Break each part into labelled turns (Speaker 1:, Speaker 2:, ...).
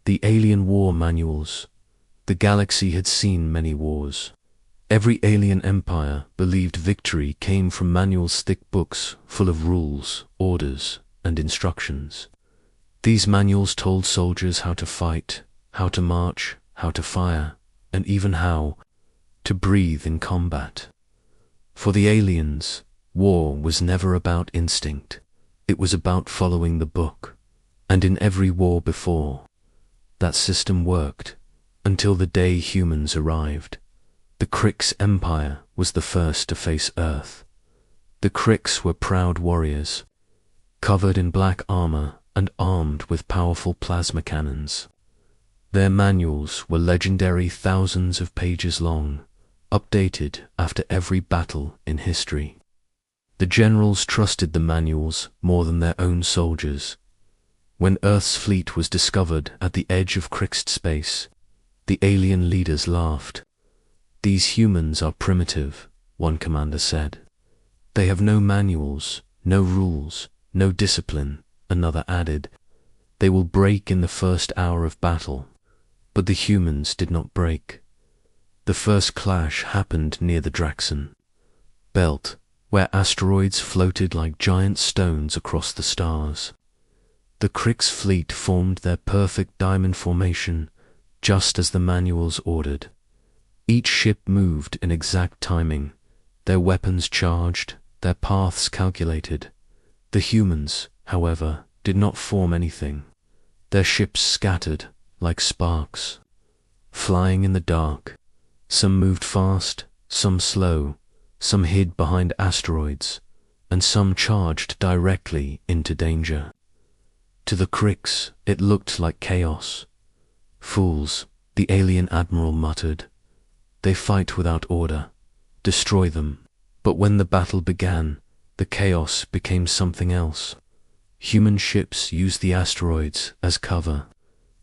Speaker 1: The alien war manuals. The galaxy had seen many wars. Every alien empire believed victory came from manuals, thick books full of rules, orders, and instructions. These manuals told soldiers how to fight, how to march, how to fire, and even how to breathe in combat. For the aliens, war was never about instinct. It was about following the book. And in every war before, that system worked until the day humans arrived. The Krix Empire was the first to face Earth. The Krix were proud warriors, covered in black armor and armed with powerful plasma cannons. Their manuals were legendary, thousands of pages long, updated after every battle in history. The generals trusted the manuals more than their own soldiers. When Earth's fleet was discovered at the edge of Krixed space, the alien leaders laughed. "These humans are primitive," one commander said. "They have no manuals, no rules, no discipline," another added. "They will break in the first hour of battle." But the humans did not break. The first clash happened near the Draxon belt, where asteroids floated like giant stones across the stars. The Krix fleet formed their perfect diamond formation, just as the manuals ordered. Each ship moved in exact timing, their weapons charged, their paths calculated. The humans, however, did not form anything. Their ships scattered like sparks, flying in the dark. Some moved fast, some slow, some hid behind asteroids, and some charged directly into danger. To the Krix, it looked like chaos. "Fools," the alien admiral muttered. "They fight without order. Destroy them." But when the battle began, the chaos became something else. Human ships used the asteroids as cover.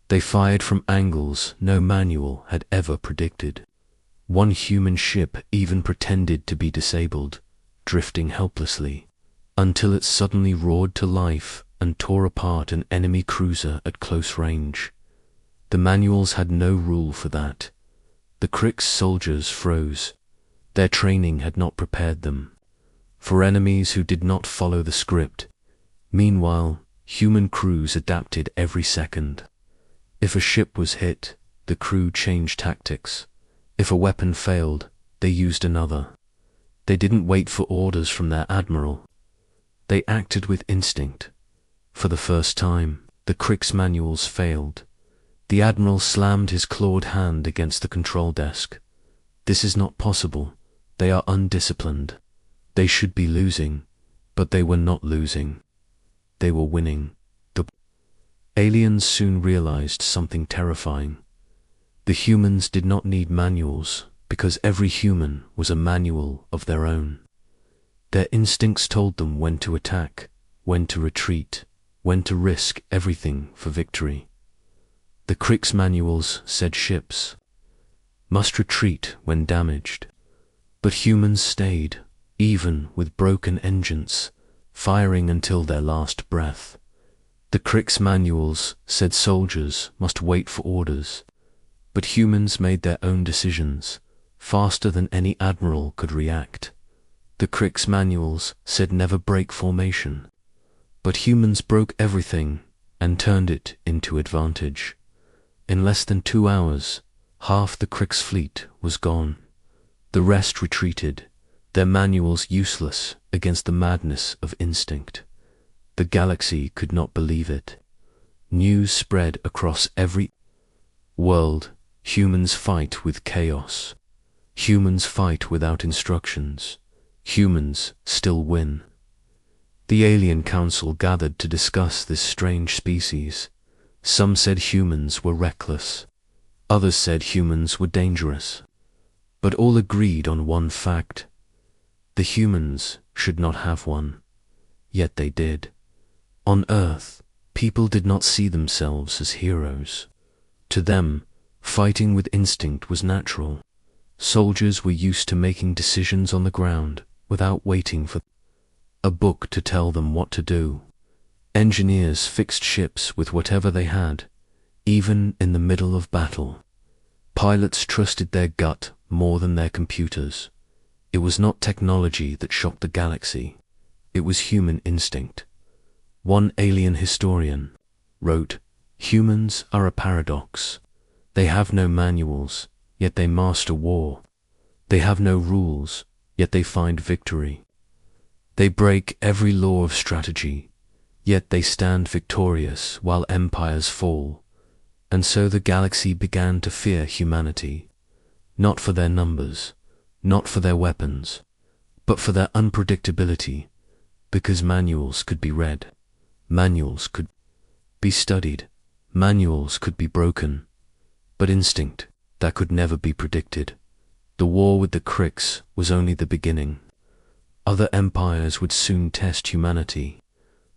Speaker 1: They fired from angles no manual had ever predicted. One human ship even pretended to be disabled, drifting helplessly, until it suddenly roared to life and tore apart an enemy cruiser at close range. The manuals had no rule for that. The Krix soldiers froze. Their training had not prepared them for enemies who did not follow the script. Meanwhile, human crews adapted every second. If a ship was hit, the crew changed tactics. If a weapon failed, they used another. They didn't wait for orders from their admiral. They acted with instinct. For the first time, the Krix manuals failed. The admiral slammed his clawed hand against the control desk. "This is not possible. They are undisciplined. They should be losing." But they were not losing. They were winning. The aliens soon realized something terrifying. The humans did not need manuals, because every human was a manual of their own. Their instincts told them when to attack, when to retreat, when to risk everything for victory. The Krix manuals said ships must retreat when damaged, but humans stayed, even with broken engines, firing until their last breath. The Krix manuals said soldiers must wait for orders, but humans made their own decisions, faster than any admiral could react. The Krix manuals said never break formation, but humans broke everything and turned it into advantage. In less than 2 hours, half the Krix fleet was gone. The rest retreated, their manuals useless against the madness of instinct. The galaxy could not believe it. News spread across every world. Humans fight with chaos. Humans fight without instructions. Humans still win. The Alien Council gathered to discuss this strange species. Some said humans were reckless. Others said humans were dangerous. But all agreed on one fact. The humans should not have one. Yet they did. On Earth, people did not see themselves as heroes. To them, fighting with instinct was natural. Soldiers were used to making decisions on the ground without waiting for a book to tell them what to do. Engineers fixed ships with whatever they had, Even in the middle of battle, pilots trusted their gut more than their computers. It was not technology that shocked the galaxy. It was human instinct. One alien historian wrote, "Humans are a paradox. They have no manuals, yet they master war. They have no rules, yet they find victory. They break every law of strategy, yet they stand victorious while empires fall." And so the galaxy began to fear humanity, not for their numbers, not for their weapons, but for their unpredictability, because manuals could be read, manuals could be studied, manuals could be broken, but instinct, that could never be predicted. The war with the Krix was only the beginning. Other empires would soon test humanity,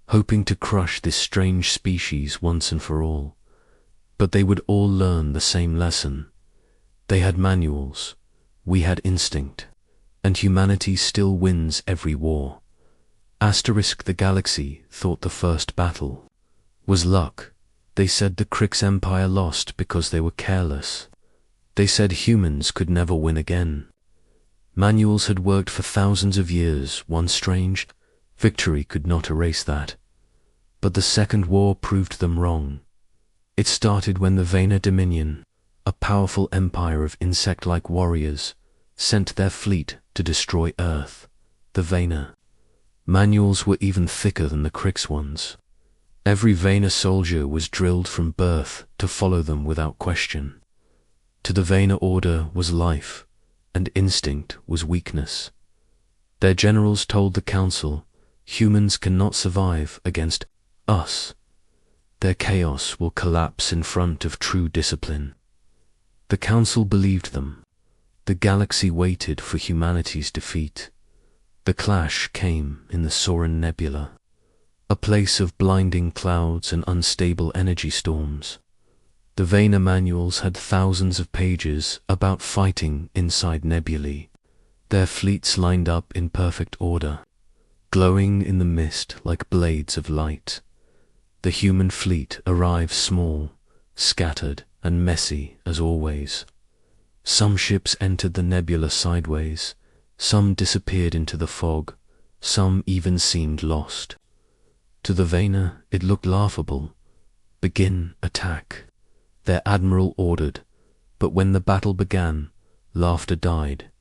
Speaker 1: hoping to crush this strange species once and for all. But they would all learn the same lesson. They had manuals, we had instinct, and humanity still wins every war. The galaxy thought the first battle was luck. They said the Krix Empire lost because they were careless. They said humans could never win again. Manuals had worked for thousands of years. One strange victory could not erase that. But the Second War proved them wrong. It started when the Vayner Dominion, a powerful empire of insect-like warriors, sent their fleet to destroy Earth. The Vayner manuals were even thicker than the Krix ones. Every Vayner soldier was drilled from birth to follow them without question. To the Vayner order was life, and instinct was weakness. Their generals told the Council, humans cannot survive against us. Their chaos will collapse in front of true discipline. The Council believed them. The galaxy waited for humanity's defeat. The clash came in the Soren Nebula, a place of blinding clouds and unstable energy storms. The Vayner manuals had thousands of pages about fighting inside nebulae. Their fleets lined up in perfect order, glowing in the mist like blades of light. The human fleet arrived small, scattered, and messy as always. Some ships entered the nebula sideways, some disappeared into the fog, some even seemed lost. To the Vayner, it looked laughable. Begin attack, their admiral ordered, but when the battle began, laughter died.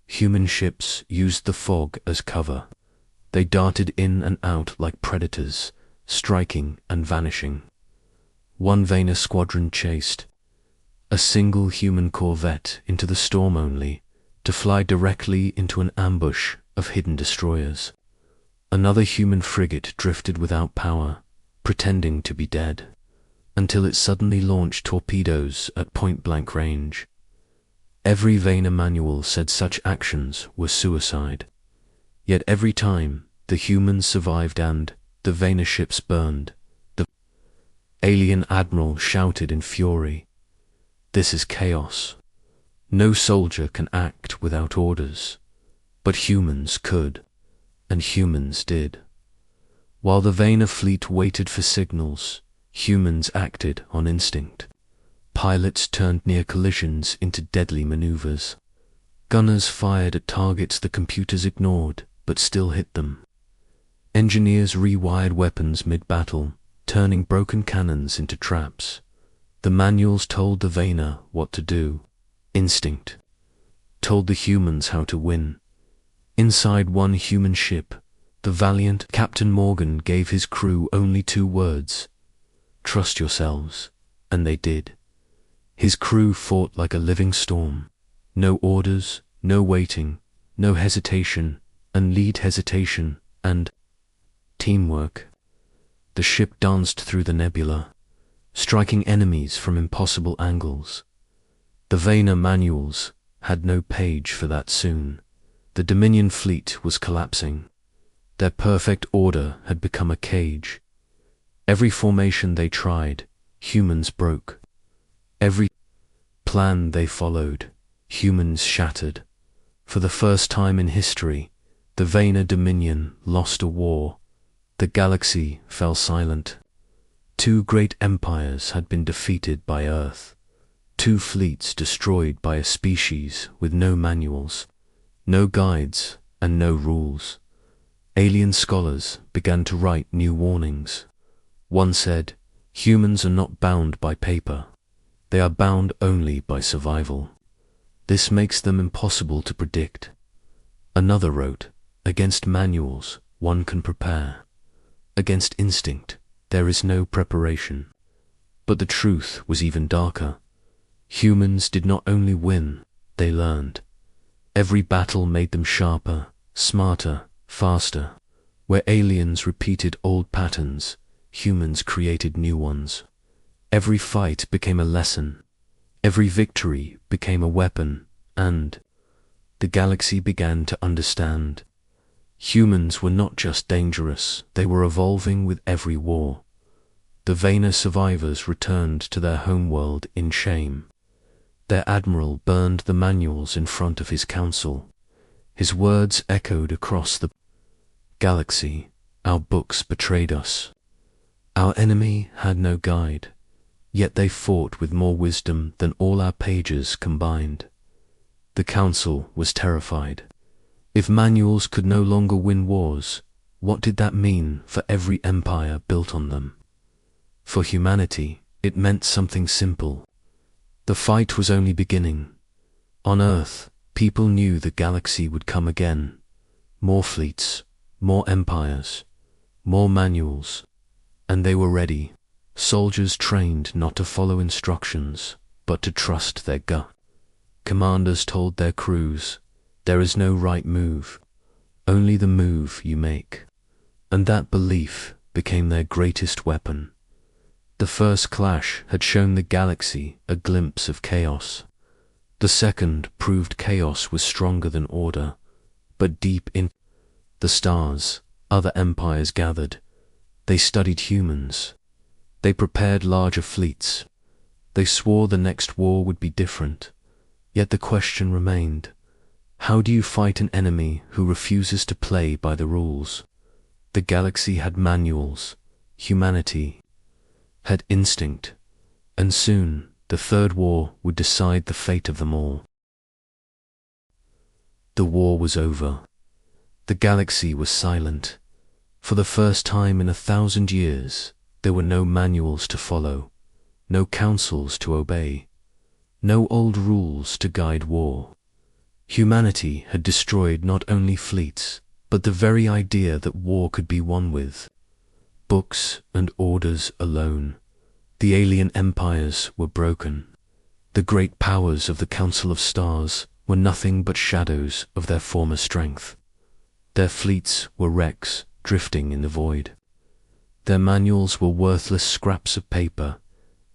Speaker 1: Human ships used the fog as cover. They darted in and out like predators, striking and vanishing. One Vayner squadron chased a single human corvette into the storm only to fly directly into an ambush of hidden destroyers. Another human frigate drifted without power, pretending to be dead, until it suddenly launched torpedoes at point-blank range. Every Vayner manual said such actions were suicide. Yet every time, the humans survived and the Vayner ships burned. The alien admiral shouted in fury, "This is chaos. No soldier can act without orders." But humans could, and humans did. While the Vayner fleet waited for signals, humans acted on instinct. Pilots turned near collisions into deadly maneuvers. Gunners fired at targets the computers ignored, but still hit them. Engineers rewired weapons mid-battle, turning broken cannons into traps. The manuals told the Vayner what to do. Instinct told the humans how to win. Inside one human ship, the valiant Captain Morgan gave his crew only 2 words: "Trust yourselves," and they did. His crew fought like a living storm. No orders, no waiting, no hesitation, and lead hesitation, and teamwork. The ship danced through the nebula, striking enemies from impossible angles. The Vayner manuals had no page for that soon. The Dominion fleet was collapsing. Their perfect order had become a cage. Every formation they tried, humans broke. Every plan they followed, humans shattered. For the first time in history, the Vayner Dominion lost a war. The galaxy fell silent. 2 great empires had been defeated by Earth, 2 fleets destroyed by a species with no manuals, no guides, and no rules. Alien scholars began to write new warnings. One said, "Humans are not bound by paper. They are bound only by survival. This makes them impossible to predict." Another wrote, "Against manuals, one can prepare. Against instinct, there is no preparation." But the truth was even darker. Humans did not only win, they learned. Every battle made them sharper, smarter, faster. Where aliens repeated old patterns, humans created new ones. Every fight became a lesson. Every victory became a weapon, and the galaxy began to understand. Humans were not just dangerous, they were evolving with every war. The vainer survivors returned to their homeworld in shame. Their admiral burned the manuals in front of his council. His words echoed across the galaxy. Our books betrayed us. Our enemy had no guide, yet they fought with more wisdom than all our pages combined. The council was terrified. If manuals could no longer win wars, what did that mean for every empire built on them? For humanity, it meant something simple. The fight was only beginning. On Earth, people knew the galaxy would come again. More fleets, more empires, more manuals, and they were ready. Soldiers trained not to follow instructions, but to trust their gut. Commanders told their crews, "There is no right move, only the move you make." And that belief became their greatest weapon. The first clash had shown the galaxy a glimpse of chaos. The second proved chaos was stronger than order, but deep in the stars, other empires gathered. They studied humans. They prepared larger fleets. They swore the next war would be different. Yet the question remained, how do you fight an enemy who refuses to play by the rules? The galaxy had manuals. Humanity had instinct. And soon, the third war would decide the fate of them all. The war was over. The galaxy was silent. For the first time in 1,000 years, there were no manuals to follow, no councils to obey, no old rules to guide war. Humanity had destroyed not only fleets, but the very idea that war could be won with books and orders alone. The alien empires were broken. The great powers of the Council of Stars were nothing but shadows of their former strength. Their fleets were wrecks drifting in the void. Their manuals were worthless scraps of paper,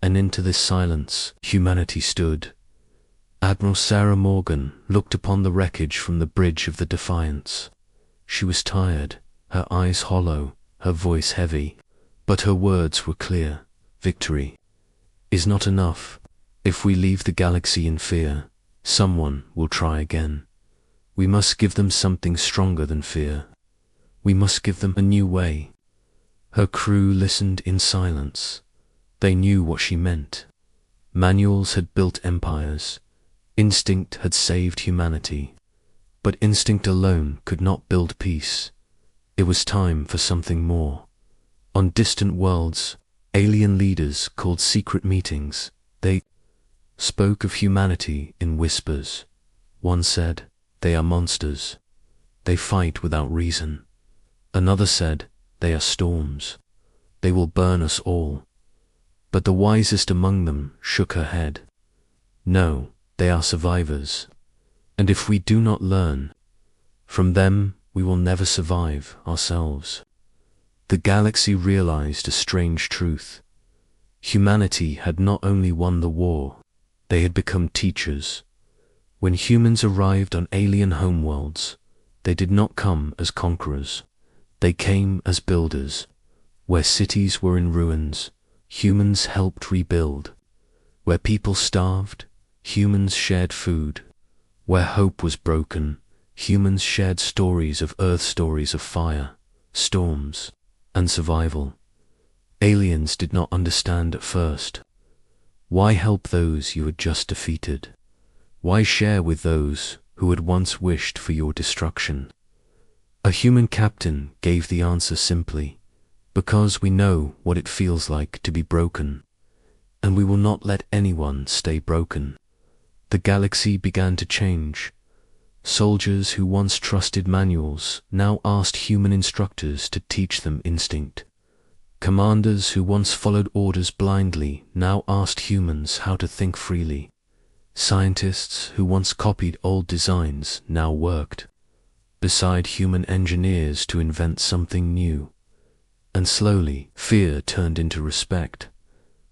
Speaker 1: and into this silence humanity stood. Admiral Sarah Morgan looked upon the wreckage from the bridge of the Defiance. She was tired, her eyes hollow, her voice heavy, but her words were clear. Victory is not enough. If we leave the galaxy in fear, someone will try again. We must give them something stronger than fear. We must give them a new way. Her crew listened in silence. They knew what she meant. Manuals had built empires. Instinct had saved humanity. But instinct alone could not build peace. It was time for something more. On distant worlds, alien leaders called secret meetings. They spoke of humanity in whispers. One said, "They are monsters. They fight without reason." Another said, "They are storms. They will burn us all." But the wisest among them shook her head. "No, they are survivors. And if we do not learn from them, we will never survive ourselves." The galaxy realized a strange truth. Humanity had not only won the war, they had become teachers. When humans arrived on alien homeworlds, they did not come as conquerors. They came as builders. Where cities were in ruins, humans helped rebuild. Where people starved, humans shared food. Where hope was broken, humans shared stories of Earth, stories of fire, storms, and survival. Aliens did not understand at first. Why help those you had just defeated? Why share with those who had once wished for your destruction? A human captain gave the answer simply, because we know what it feels like to be broken, and we will not let anyone stay broken. The galaxy began to change. Soldiers who once trusted manuals now asked human instructors to teach them instinct. Commanders who once followed orders blindly now asked humans how to think freely. Scientists who once copied old designs now worked beside human engineers to invent something new. And slowly, fear turned into respect.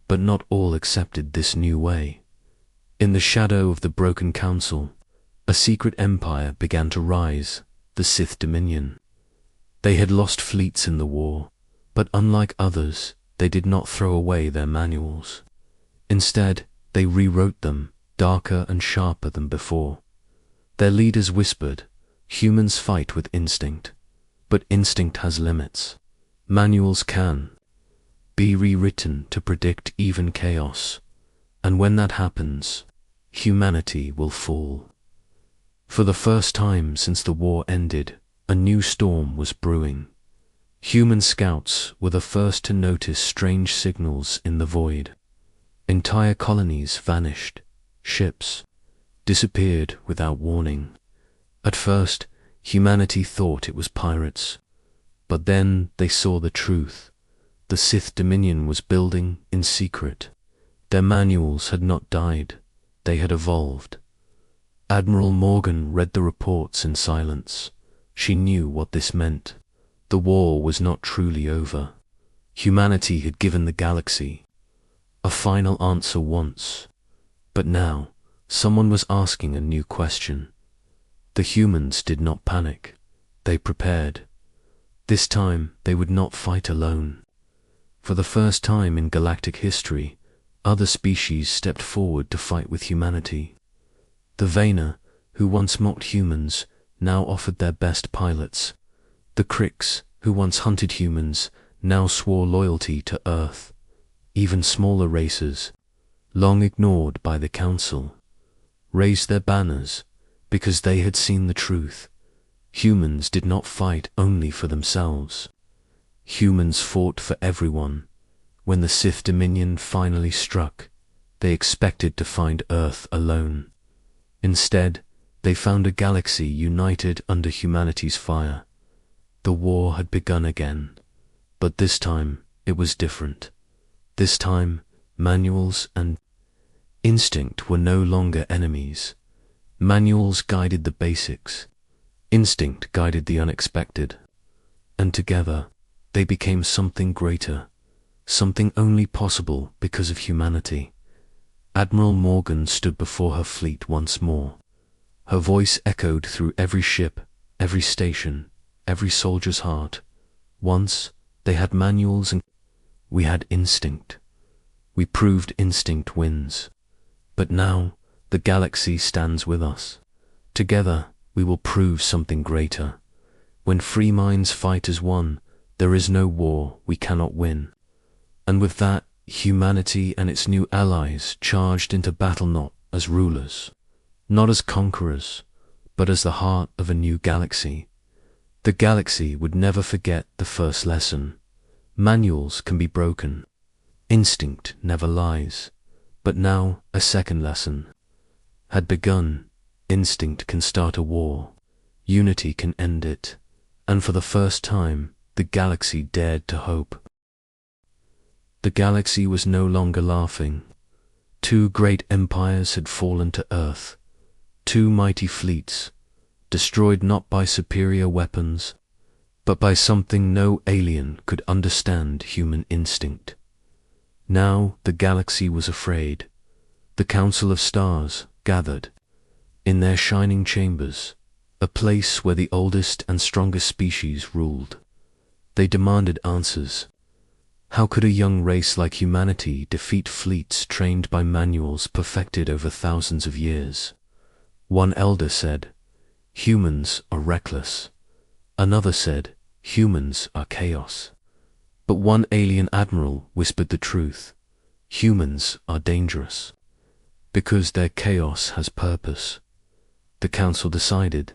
Speaker 1: But not all accepted this new way. In the shadow of the broken council, a secret empire began to rise, the Sith Dominion. They had lost fleets in the war, but unlike others, they did not throw away their manuals. Instead, they rewrote them, darker and sharper than before. Their leaders whispered, "Humans fight with instinct, but instinct has limits. Manuals can be rewritten to predict even chaos, and when that happens, humanity will fall." For the first time since the war ended, a new storm was brewing. Human scouts were the first to notice strange signals in the void. Entire colonies vanished. Ships disappeared without warning. At first, humanity thought it was pirates, but then they saw the truth. The Sith Dominion was building in secret. Their manuals had not died, they had evolved. Admiral Morgan read the reports in silence. She knew what this meant. The war was not truly over. Humanity had given the galaxy a final answer once, but now someone was asking a new question. The humans did not panic. They prepared. This time they would not fight alone. For the first time in galactic history, other species stepped forward to fight with humanity. The Vaena, who once mocked humans, now offered their best pilots. The Krix, who once hunted humans, now swore loyalty to Earth. Even smaller races, long ignored by the Council, raised their banners because they had seen the truth. Humans did not fight only for themselves. Humans fought for everyone. When the Sith Dominion finally struck, they expected to find Earth alone. Instead, they found a galaxy united under humanity's fire. The war had begun again, but this time it was different. This time, manuals and instinct were no longer enemies. Manuals guided the basics. Instinct guided the unexpected. And together, they became something greater, something only possible because of humanity. Admiral Morgan stood before her fleet once more. Her voice echoed through every ship, every station, every soldier's heart. Once, they had manuals and we had instinct. We proved instinct wins. But now, the galaxy stands with us. Together, we will prove something greater. When free minds fight as one, there is no war we cannot win. And with that, humanity and its new allies charged into battle not as rulers, not as conquerors, but as the heart of a new galaxy. The galaxy would never forget the first lesson. Manuals can be broken. Instinct never lies. But now a second lesson had begun. Instinct can start a war. Unity can end it. And for the first time, the galaxy dared to hope. The galaxy was no longer laughing. Two great empires had fallen to Earth. Two mighty fleets, destroyed not by superior weapons, but by something no alien could understand: human instinct. Now the galaxy was afraid. The Council of Stars gathered in their shining chambers, a place where the oldest and strongest species ruled. They demanded answers. How could a young race like humanity defeat fleets trained by manuals perfected over thousands of years? One elder said, "Humans are reckless." Another said, "Humans are chaos." But one alien admiral whispered the truth. Humans are dangerous. Because their chaos has purpose. The council decided.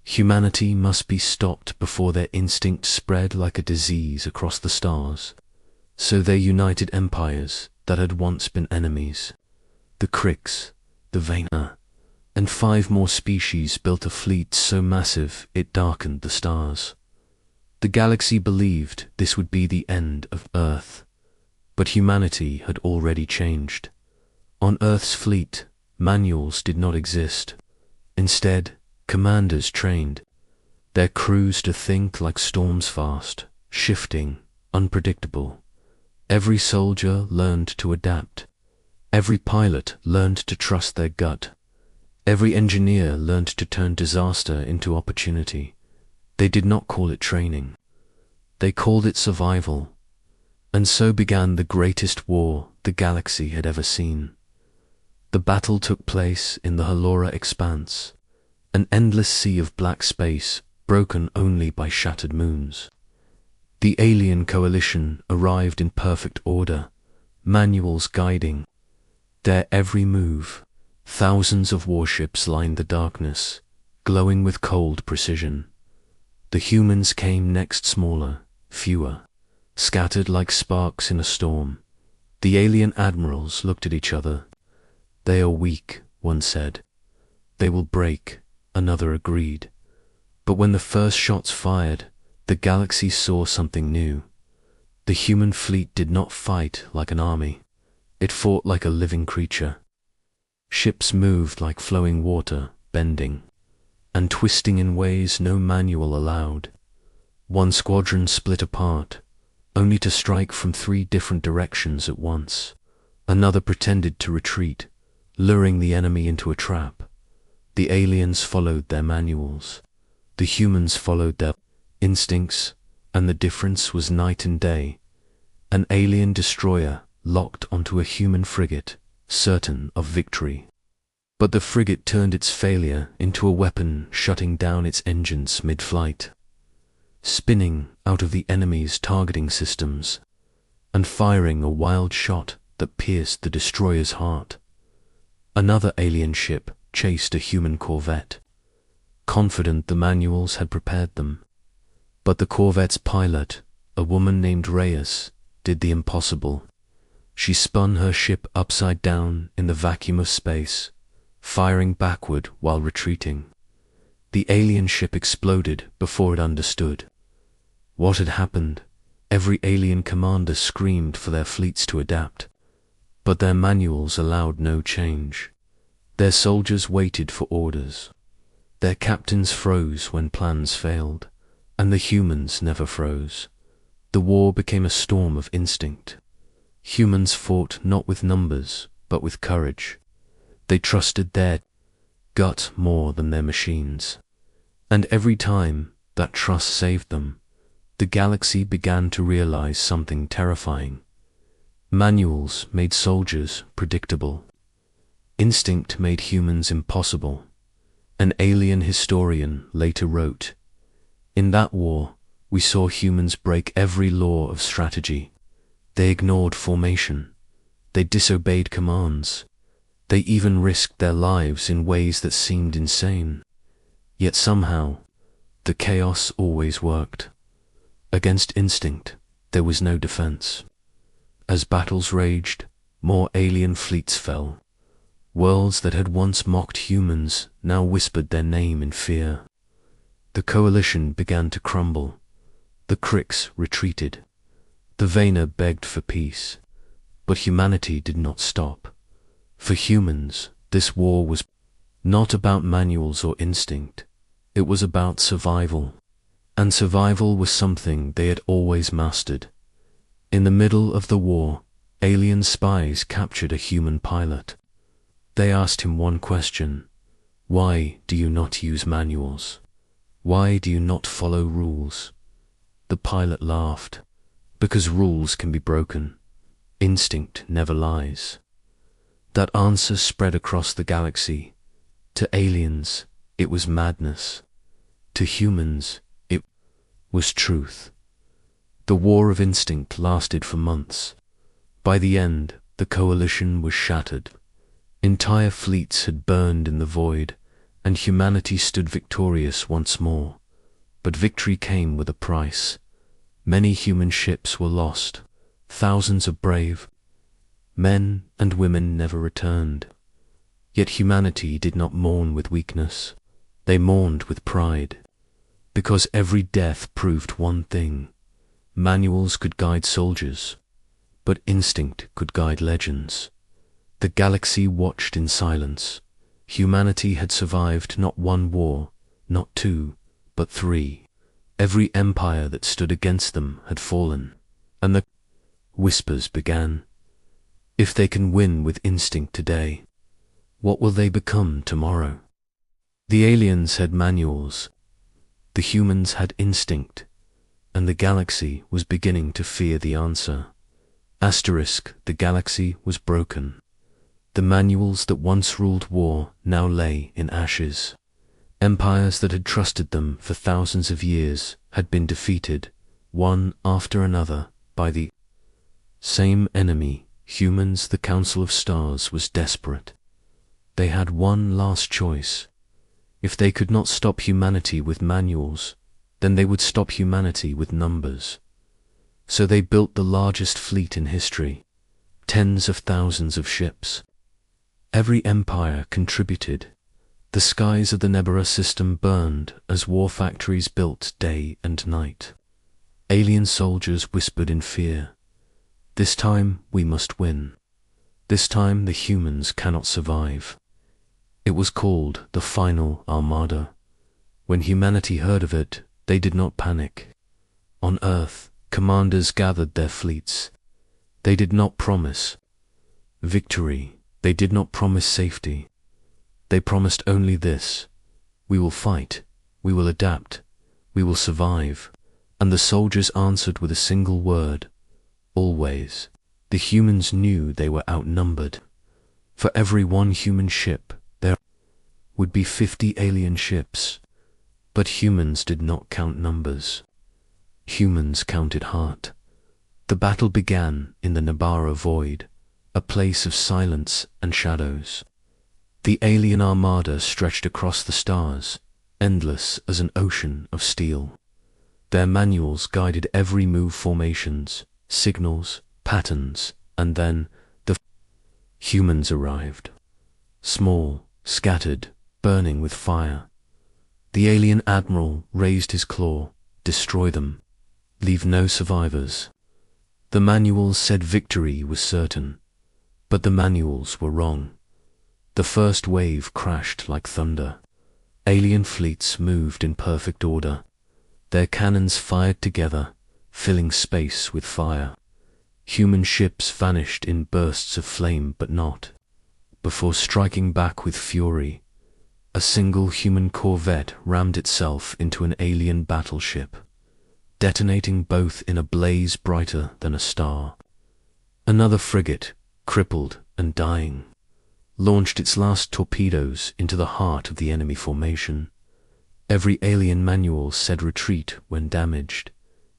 Speaker 1: Humanity must be stopped before their instinct spread like a disease across the stars. So they united empires that had once been enemies. The Krix, the Vayner, and 5 more species built a fleet so massive it darkened the stars. The galaxy believed this would be the end of Earth, but humanity had already changed. On Earth's fleet, manuals did not exist. Instead, commanders trained their crews to think like storms fast, shifting, unpredictable. Every soldier learned to adapt. Every pilot learned to trust their gut. Every engineer learned to turn disaster into opportunity. They did not call it training. They called it survival. And so began the greatest war the galaxy had ever seen. The battle took place in the Halora expanse, an endless sea of black space broken only by shattered moons. The alien coalition arrived in perfect order, manuals guiding their every move. Thousands of warships lined the darkness, glowing with cold precision. The humans came next, smaller, fewer, scattered like sparks in a storm. The alien admirals looked at each other. They are weak, one said. They will break, another agreed. But when the first shots fired, the galaxy saw something new. The human fleet did not fight like an army. It fought like a living creature. Ships moved like flowing water, bending and twisting in ways no manual allowed. One squadron split apart, only to strike from 3 different directions at once. Another pretended to retreat, luring the enemy into a trap. The aliens followed their manuals. The humans followed their instincts, and the difference was night and day. An alien destroyer locked onto a human frigate, certain of victory. But the frigate turned its failure into a weapon, shutting down its engines mid-flight, spinning out of the enemy's targeting systems, and firing a wild shot that pierced the destroyer's heart. Another alien ship chased a human corvette, confident the manuals had prepared them. But the corvette's pilot, a woman named Reyes, did the impossible. She spun her ship upside down in the vacuum of space, firing backward while retreating. The alien ship exploded before it understood what had happened. Every alien commander screamed for their fleets to adapt, but their manuals allowed no change. Their soldiers waited for orders. Their captains froze when plans failed, and the humans never froze. The war became a storm of instinct. Humans fought not with numbers, but with courage. They trusted their gut more than their machines. And every time that trust saved them, the galaxy began to realize something terrifying. Manuals made soldiers predictable. Instinct made humans impossible. An alien historian later wrote, "In that war, we saw humans break every law of strategy. They ignored formation. They disobeyed commands. They even risked their lives in ways that seemed insane. Yet somehow, the chaos always worked. Against instinct, there was no defense. As battles raged, more alien fleets fell. Worlds that had once mocked humans now whispered their name in fear. The coalition began to crumble. The Krix retreated. The Vayner begged for peace. But humanity did not stop. For humans, this war was not about manuals or instinct. It was about survival. And survival was something they had always mastered. In the middle of the war, alien spies captured a human pilot. They asked him one question: "Why do you not use manuals? Why do you not follow rules?" The pilot laughed. "Because rules can be broken. Instinct never lies." That answer spread across the galaxy. To aliens, it was madness. To humans, it was truth. The war of instinct lasted for months. By the end, the coalition was shattered. Entire fleets had burned in the void, and humanity stood victorious once more. But victory came with a price. Many human ships were lost. Thousands of brave men and women never returned. Yet humanity did not mourn with weakness. They mourned with pride. Because every death proved one thing. Manuals could guide soldiers, but instinct could guide legends. The galaxy watched in silence. Humanity had survived not one war, not two, but three. Every empire that stood against them had fallen, and the whispers began. If they can win with instinct today, what will they become tomorrow? The aliens had manuals, the humans had instinct, and the galaxy was beginning to fear the answer. Asterisk, the galaxy was broken. The manuals that once ruled war now lay in ashes. Empires that had trusted them for thousands of years had been defeated, one after another, by the same enemy. Humans, the Council of Stars, was desperate. They had one last choice. If they could not stop humanity with manuals, then they would stop humanity with numbers. So they built the largest fleet in history, tens of thousands of ships. Every empire contributed. The skies of the Nebula system burned as war factories built day and night. Alien soldiers whispered in fear, "This time we must win. This time the humans cannot survive." It was called the Final Armada. When humanity heard of it, they did not panic. On Earth, commanders gathered their fleets. They did not promise victory. They did not promise safety. They promised only this: we will fight, we will adapt, we will survive. And the soldiers answered with a single word: always. The humans knew they were outnumbered. For every one human ship, there would be 50 alien ships. But humans did not count numbers. Humans counted heart. The battle began in the Nebara void, a place of silence and shadows. The alien armada stretched across the stars, endless as an ocean of steel. Their manuals guided every move, formations, signals, patterns, and then the humans arrived. Small, scattered, burning with fire. The alien admiral raised his claw: destroy them. Leave no survivors. The manuals said victory was certain, but the manuals were wrong. The first wave crashed like thunder. Alien fleets moved in perfect order. Their cannons fired together, filling space with fire. Human ships vanished in bursts of flame, but not before striking back with fury. A single human corvette rammed itself into an alien battleship, detonating both in a blaze brighter than a star. Another frigate, crippled and dying, launched its last torpedoes into the heart of the enemy formation. Every alien manual said retreat when damaged,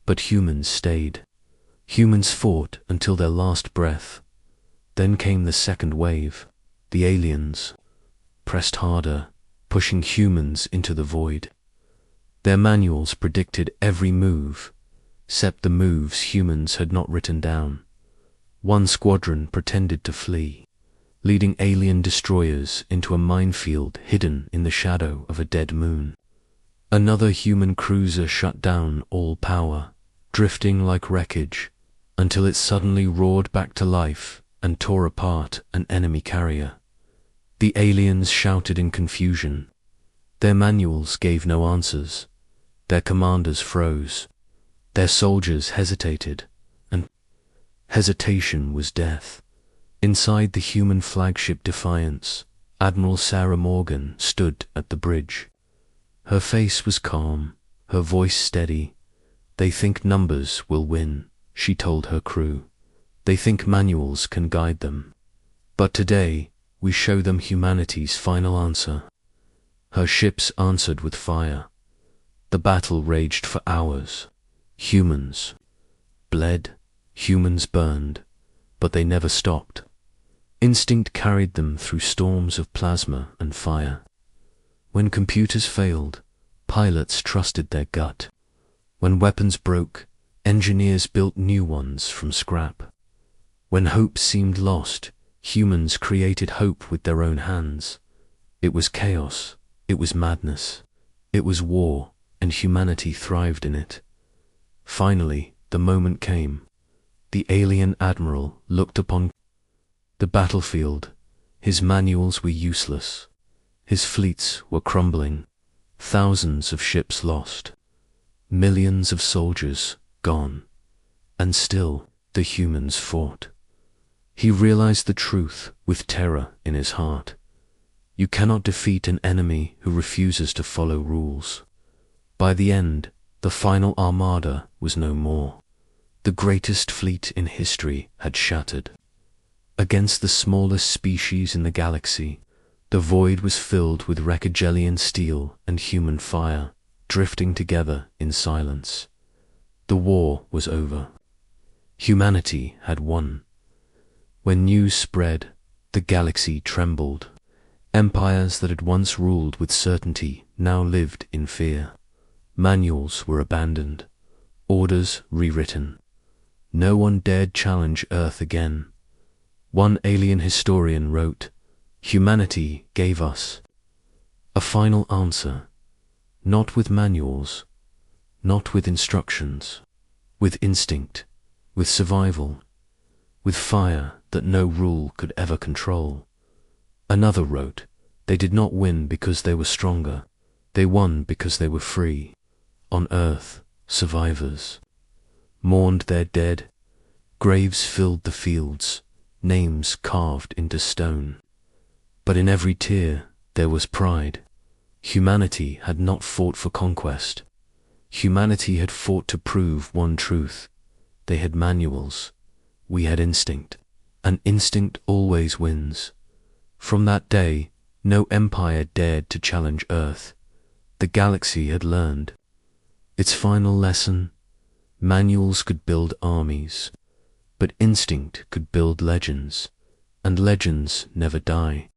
Speaker 1: but humans stayed. Humans fought until their last breath. Then came the second wave. The aliens pressed harder, pushing humans into the void. Their manuals predicted every move, except the moves humans had not written down. One squadron pretended to flee, leading alien destroyers into a minefield hidden in the shadow of a dead moon. Another human cruiser shut down all power, drifting like wreckage, until it suddenly roared back to life and tore apart an enemy carrier. The aliens shouted in confusion. Their manuals gave no answers. Their commanders froze. Their soldiers hesitated, and hesitation was death. Inside the human flagship Defiance, Admiral Sarah Morgan stood at the bridge. Her face was calm, her voice steady. "They think numbers will win," she told her crew. "They think manuals can guide them. But today, we show them humanity's final answer." Her ships answered with fire. The battle raged for hours. Humans bled, humans burned, but they never stopped. Instinct carried them through storms of plasma and fire. When computers failed, pilots trusted their gut. When weapons broke, engineers built new ones from scrap. When hope seemed lost, humans created hope with their own hands. It was chaos, it was madness, it was war, and humanity thrived in it. Finally, the moment came. The alien admiral looked upon the battlefield. His manuals were useless. His fleets were crumbling. Thousands of ships lost. Millions of soldiers gone. And still, the humans fought. He realized the truth with terror in his heart. You cannot defeat an enemy who refuses to follow rules. By the end, the final armada was no more. The greatest fleet in history had shattered. Against the smallest species in the galaxy, the void was filled with Recagelian steel and human fire, drifting together in silence. The war was over. Humanity had won. When news spread, the galaxy trembled. Empires that had once ruled with certainty now lived in fear. Manuals were abandoned, orders rewritten. No one dared challenge Earth again. One alien historian wrote, "Humanity gave us a final answer, not with manuals, not with instructions, with instinct, with survival, with fire that no rule could ever control." Another wrote, "They did not win because they were stronger. They won because they were free." On Earth, survivors mourned their dead. Graves filled the fields, names carved into stone. But in every tear there was pride. Humanity had not fought for conquest. Humanity had fought to prove one truth. They had manuals. We had instinct. And instinct always wins. From that day, no empire dared to challenge Earth. The galaxy had learned. Its final lesson: manuals could build armies, but instinct could build legends, and legends never die.